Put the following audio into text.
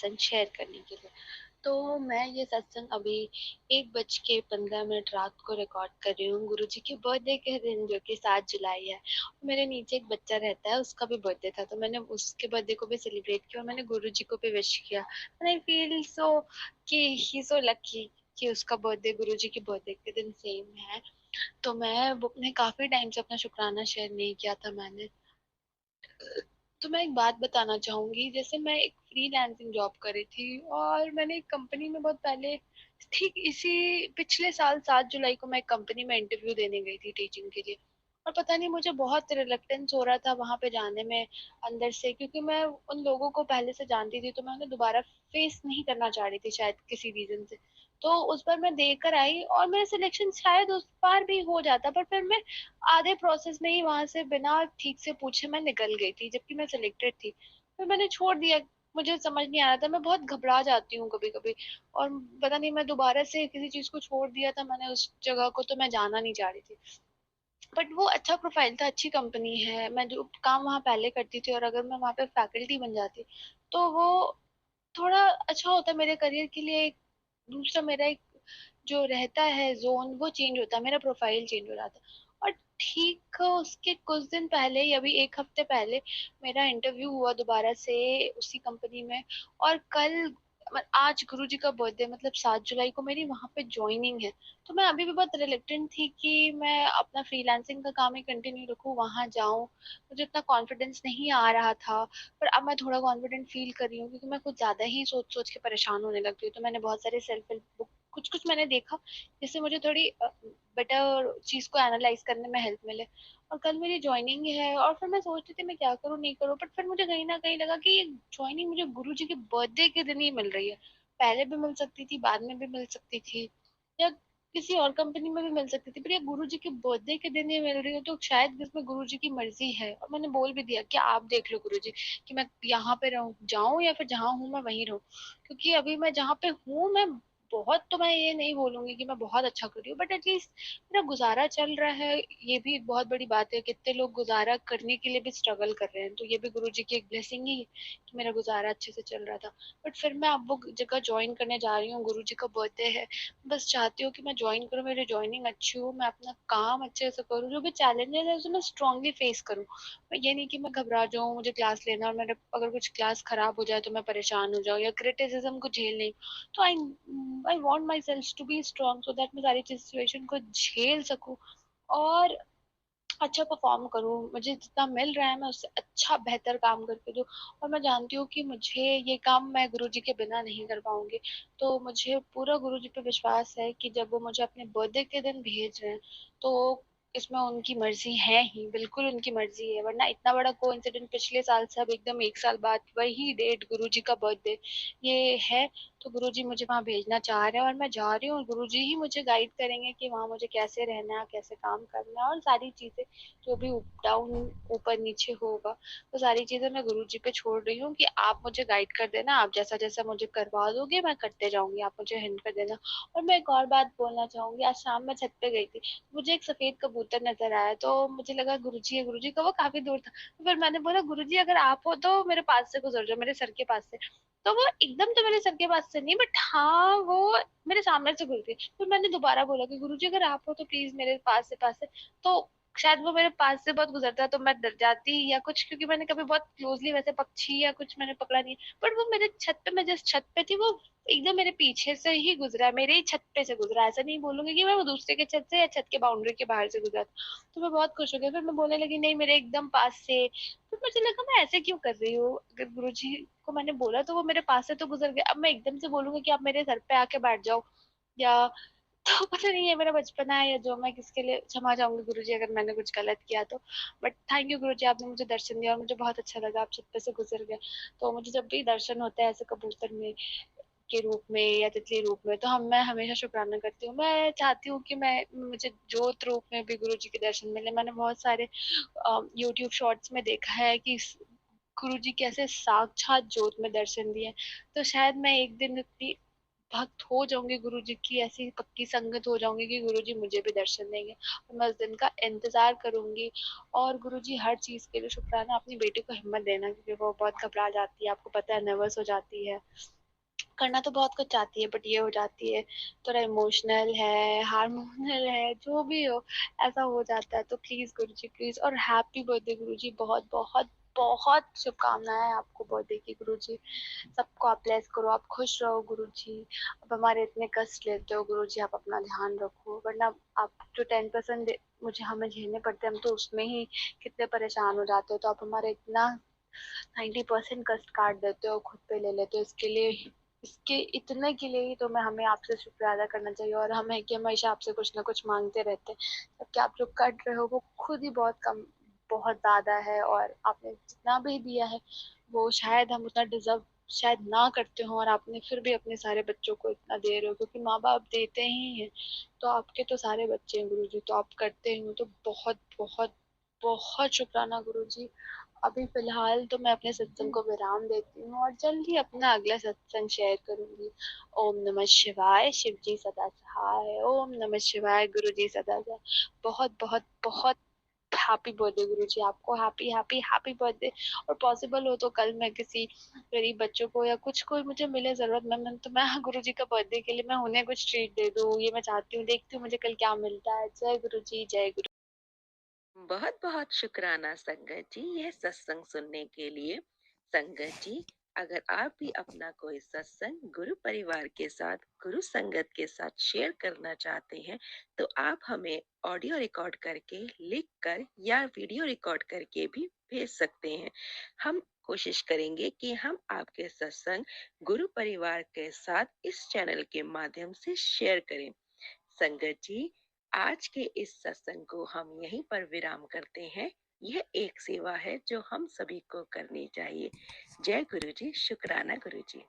सत्संग शेयर करने के लिए। तो मैं ये सत्संग अभी 1:15 रात को रिकॉर्ड कर रही हूँ गुरुजी के बर्थडे के दिन, जो कि 7 जुलाई है। मेरे नीचे एक बच्चा रहता है, उसका भी बर्थडे था, तो मैंने उसके बर्थडे को भी सेलिब्रेट किया और मैंने गुरुजी को भी विश किया। एंड आई फील सो कि ही सो लकी कि उसका बर्थडे गुरुजी के बर्थडे के दिन सेम है। तो मैं वो अपने काफ़ी टाइम से अपना शुक्राना शेयर नहीं किया था मैंने। तो मैं एक बात बताना चाहूँगी, जैसे मैं एक फ्रीलांसिंग जॉब कर रही थी और मैंने एक कंपनी में बहुत पहले, ठीक इसी पिछले साल 7 जुलाई को मैं एक कंपनी में इंटरव्यू देने गई थी टीचिंग के लिए। और पता नहीं मुझे बहुत रिलक्टेंस हो रहा था वहां पे जाने में अंदर से, क्योंकि मैं उन लोगों को पहले से जानती थी, तो मैं उन्हें दोबारा फेस नहीं करना चाह रही थी शायद किसी रीजन से। तो उस बार मैं देकर आई और मेरा सिलेक्शन शायद उस बार भी हो जाता, पर फिर मैं आधे प्रोसेस में ही वहां से बिना ठीक से पूछे मैं निकल गई थी, जबकि मैं सिलेक्टेड थी। फिर मैंने छोड़ दिया। मुझे समझ नहीं आ रहा था, मैं बहुत घबरा जाती हूँ कभी कभी। और पता नहीं मैं दोबारा से किसी चीज को छोड़ दिया था मैंने उस जगह को, तो मैं जाना नहीं चाह रही थी। बट वो अच्छा प्रोफाइल था, अच्छी कंपनी है, मैं जो काम वहाँ पहले करती थी और अगर मैं वहाँ पे फैकल्टी बन जाती तो वो थोड़ा अच्छा होता मेरे करियर के लिए। दूसरा मेरा एक जो रहता है जोन, वो चेंज होता है, मेरा प्रोफाइल चेंज हो जाता। और ठीक उसके कुछ दिन पहले ही, अभी एक हफ्ते पहले, मेरा इंटरव्यू हुआ दोबारा से उसी कंपनी में। और कल आज गुरुजी का बर्थडे, मतलब 7 जुलाई को मेरी वहां पे ज्वाइनिंग है। तो मैं अभी भी बहुत रिलेक्टेंट थी कि मैं अपना फ्रीलांसिंग का काम ही कंटिन्यू रखूं, वहां जाऊं। मुझे इतना कॉन्फिडेंस नहीं आ रहा था, पर अब मैं थोड़ा कॉन्फिडेंट फील कर रही हूँ, क्योंकि मैं कुछ ज्यादा ही सोच सोच के परेशान होने लग गई हूँ। तो मैंने बहुत सारे सेल्फ हेल्प बुक कुछ कुछ मैंने देखा, जिससे मुझे थोड़ी बेटर चीज को एनालाइज करने में हेल्प मिले। और कल मेरी ज्वाइनिंग है और फिर मैं सोच रही थी मैं क्या करूँ नहीं करूँ, बट फिर मुझे कहीं ना कहीं लगा कि ये ज्वाइनिंग मुझे गुरु जी के बर्थडे के दिन ही मिल रही है। पहले भी मिल सकती थी, बाद में भी मिल सकती थी, या किसी और कंपनी में भी मिल सकती थी, पर ये गुरु जी के बर्थडे के दिन ही मिल रही है, तो शायद इसमें गुरु जी की मर्जी है। और मैंने बोल भी दिया कि आप देख लो गुरु जी, कि मैं यहाँ पे रहूँ जाऊं या फिर जहाँ हूँ मैं वहीं रहूँ। क्योंकि अभी मैं जहाँ पे हूँ, मैं बहुत, तो मैं ये नहीं बोलूंगी कि मैं बहुत अच्छा कर रही हूँ, बट एटलीस्ट मेरा गुजारा चल रहा है। ये भी एक बहुत बड़ी बात है, कितने लोग गुजारा करने के लिए भी स्ट्रगल कर रहे हैं, तो ये भी गुरु जी की एक ब्लेसिंग ही है कि मेरा गुजारा अच्छे से चल रहा था। बट फिर मैं अब वो जगह ज्वाइन करने जा रही हूँ, गुरु जी का बर्थडे है। बस चाहती हूँ कि मैं ज्वाइन करूँ, मेरी ज्वाइनिंग अच्छी हो, मैं अपना काम अच्छे से करूँ, जो भी चैलेंजेस है उसे मैं स्ट्रांगली फेस करूँ। ये नहीं कि मैं घबरा जाऊँ, मुझे क्लास लेना और मेरे अगर कुछ क्लास खराब हो जाए तो मैं परेशान हो जाऊँ, या क्रिटिसिज्म को झेल नहीं। तो I want myself to be strong, so that मैं सारी सिचुएशन को झेल सकूं और अच्छा परफॉर्म करूं। मुझे जितना मिल रहा है मैं उससे अच्छा बेहतर काम करके दूं। और मैं जानती हूँ कि मुझे ये काम मैं गुरुजी के बिना नहीं कर पाऊंगी। तो मुझे पूरा गुरुजी पे विश्वास है कि जब वो मुझे अपने बर्थडे के दिन भेज रहे हैं, तो इसमें उनकी मर्जी है ही, बिल्कुल उनकी मर्जी है। वरना इतना बड़ा कोइंसिडेंट पिछले साल से अब एकदम एक साल बाद वही डेट गुरुजी का बर्थडे ये है। तो गुरुजी मुझे वहां भेजना चाह रहे हैं और मैं जा रही हूँ, और गुरुजी ही मुझे गाइड करेंगे कि वहां मुझे कैसे रहना है, कैसे काम करना है, और सारी चीजें जो भी अप डाउन ऊपर नीचे होगा, वो सारी चीजें मैं गुरुजी पे छोड़ रही हूँ कि आप मुझे गाइड कर देना, आप जैसा जैसा मुझे करवा दोगे मैं करते जाऊंगी, आप मुझे हिंट कर देना। और मैं एक और बात बोलना चाहूंगी, आज शाम में छत पे गई थी, मुझे एक सफेद कबूतर नजर आया, तो मुझे लगा गुरुजी है, गुरुजी का वो काफी दूर था। तो फिर मैंने बोला गुरुजी अगर आप हो तो मेरे पास से गुजर जाओ, मेरे सर के पास से। तो वो एकदम तो मेरे सर के पास से नहीं, बट हाँ वो मेरे सामने से गुजरी। फिर मैंने दोबारा बोला कि गुरुजी अगर आप हो तो प्लीज मेरे पास से। तो शायद वो मेरे पास से बहुत गुजरता तो मैं डर जाती या कुछ, क्योंकि मैंने कभी बहुत क्लोजली वैसे पक्षी या कुछ मैंने पकड़ा नहीं। बट वो मेरे छत पे, मैं जिस छत पे थी, वो एकदम मेरे पीछे से ही गुजरा, मेरे ही छत पे से गुजरा। ऐसा नहीं बोलूंगी कि मैं वो दूसरे के छत से या छत के बाउंड्री के बाहर से गुजरा था। तो मैं बहुत खुश हो गई, फिर मैं बोलने लगी नहीं मेरे एकदम पास से। फिर मुझे लगा मैं ऐसे क्यों कर रही हूँ, अगर गुरुजी को मैंने बोला तो वो मेरे पास से तो गुजर गए, अब मैं एकदम से बोलूंगी कि आप मेरे सर पे आके बैठ जाओ, या तो पता नहीं है मेरा बचपना है या जो, मैं किसके लिए क्षमा चाहूंगी गुरुजी अगर मैंने कुछ गलत किया तो। बट थैंक यू गुरुजी, आपने मुझे दर्शन दिया और मुझे बहुत अच्छा लगा, आप छत पे से गुजर गए। तो मुझे जब भी दर्शन होता है ऐसे कबूतर में के रूप में या तितली रूप में, तो मैं हमेशा शुक्राना करती हूँ। मैं चाहती हूँ कि मैं मुझे जोत रूप में भी गुरु जी के दर्शन मिले। मैंने बहुत सारे यूट्यूब शॉर्ट्स में देखा है कि गुरु जी कैसे साक्षात जोत में दर्शन दिए। तो शायद मैं एक दिन इतनी भक्त हो जाऊँगी गुरुजी की, ऐसी पक्की संगत हो जाऊँगी कि गुरुजी मुझे भी दर्शन देंगे और मैं उस दिन का इंतज़ार करूँगी। और गुरुजी हर चीज़ के लिए शुक्राना, अपनी बेटी को हिम्मत देना क्योंकि वो बहुत घबरा जाती है, आपको पता है नर्वस हो जाती है। करना तो बहुत कुछ चाहती है बट ये हो जाती है, थोड़ा इमोशनल है, हार्मोनल है, जो भी हो, ऐसा हो जाता है। तो प्लीज़ गुरुजी प्लीज़, और हैप्पी बर्थडे गुरुजी, बहुत बहुत बहुत शुभकामनाएँ आपको बर्थडे की गुरुजी। सबको आप ब्लेस करो, आप खुश रहो गुरुजी। अब हमारे इतने कष्ट लेते हो गुरुजी, आप अपना ध्यान रखो, वरना आप जो 10% मुझे हमें झेलने पड़ते हैं, हम तो उसमें ही कितने परेशान हो जाते हो, तो आप हमारे इतना 90% कष्ट काट देते हो, खुद पे ले लेते हो। इसके इतने के लिए ही तो मैं हमें आपसे शुक्रिया अदा करना चाहिए, और हम है कि हमेशा आपसे कुछ ना कुछ मांगते रहते हैं, जबकि आप जो कर रहे हो वो खुद ही बहुत कम, बहुत ज़्यादा है, और आपने जितना भी दिया है वो शायद हम उतना डिज़र्व शायद ना करते हों, और आपने फिर भी अपने सारे बच्चों को इतना दे रहे हो, क्योंकि माँ बाप देते ही हैं। तो आपके तो सारे बच्चे हैं गुरुजी, तो आप करते ही हो, तो बहुत बहुत बहुत शुक्राना गुरुजी। अभी फिलहाल तो मैं अपने सत्संग को विराम देती हूँ और जल्द ही अपना अगला सत्संग शेयर करूंगी। ओम नमः शिवाय, शिव जी सदा सहाय। ओम नमः शिवाय, गुरु जी सदा सहाय। बहुत बहुत बहुत हैप्पी बर्थडे गुरु जी, आपको हैप्पी हैप्पी हैप्पी बर्थडे। और पॉसिबल हो तो कल मैं किसी गरीब बच्चों को या कुछ कोई मुझे मिले जरूरतमंद, तो मैं गुरु जी का बर्थडे के लिए मैं उन्हें कुछ ट्रीट दे दूँ, ये मैं चाहती हूँ। देखती हूँ मुझे कल क्या मिलता है। जय गुरु जी, जय गुरु। बहुत बहुत शुक्राना संगत जी यह सत्संग सुनने के लिए। संगत जी, अगर आप भी अपना कोई सत्संग गुरु परिवार के साथ, गुरु संगत के साथ शेयर करना चाहते हैं, तो आप हमें ऑडियो रिकॉर्ड करके, लिख कर या वीडियो रिकॉर्ड करके भी भेज सकते हैं। हम कोशिश करेंगे कि हम आपके सत्संग गुरु परिवार के साथ इस चैनल के माध्यम से शेयर करें। संगत जी, आज के इस सत्संग को हम यहीं पर विराम करते हैं। यह एक सेवा है जो हम सभी को करनी चाहिए। जय गुरु जी, शुक्राना गुरु जी।